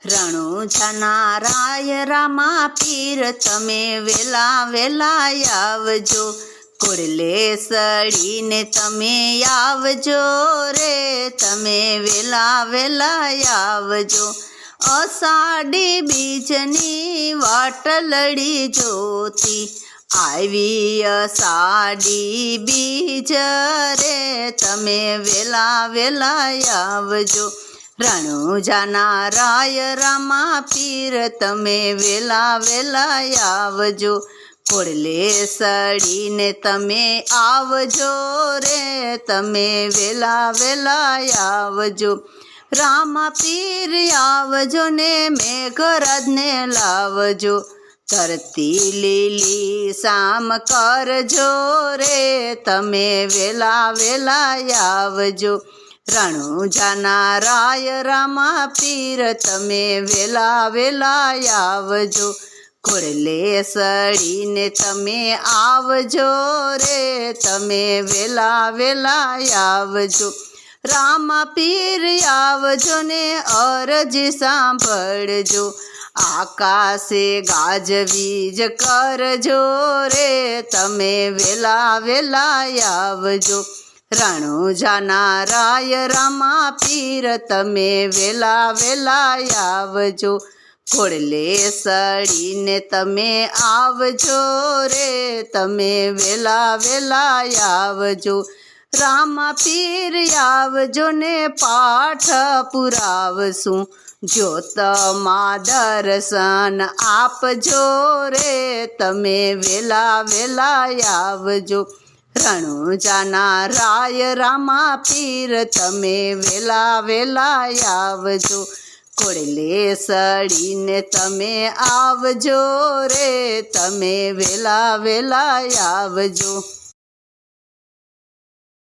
રણુજાના રાય રામા પીર તમે વેલા વેલા આવજો, કોડલે સડીને તમે આવજો રે, તમે વેલા વેલા આવજો. અષાઢી બીજની વાટલડી જોતી, આવી અષાઢી બીજ રે, તમે વેલા વેલા આવજો. રણુજાના રાય રામા પીર તમે વેલા વેલા આવજો, કોડલે સડીને તમે આવજો રે, તમે વેલા વેલા આવજો. રામા પીર આવજો ને મેઘરાજને લાવજો, ધરતી લીલી શામ કરજો રે, તમે વેલા વેલા આવજો. રણુજાના રાય રામા પીર તમે વેલા વેલા આવજો, કોડલે સડીને તમે આવજો રે, તમે વેલા વેલા આવજો. રામા પીર આવજો ને અરજી સાંભળજો, આકાશે ગાજવીજ કરજો રે, તમે વેલા વેલા આવજો. રણુજાના રાય રામા પીર તમે વેલા વેલા આવજો, કોડલે સડીને તમે આવજો રે, તમે વેલા વેલા આવજો. રામા પીર આવજો ને પાઠ પુરાવશું, જ્યોતમાં દર્શન આપજો રે, તમે વેલા વેલા આવજો. રણુજાના રાય રામા પીર તમે વેલા વેલા આવજો, કોડલે સડીને તમે આવજો રે, તમે વેલા વેલા આવજો.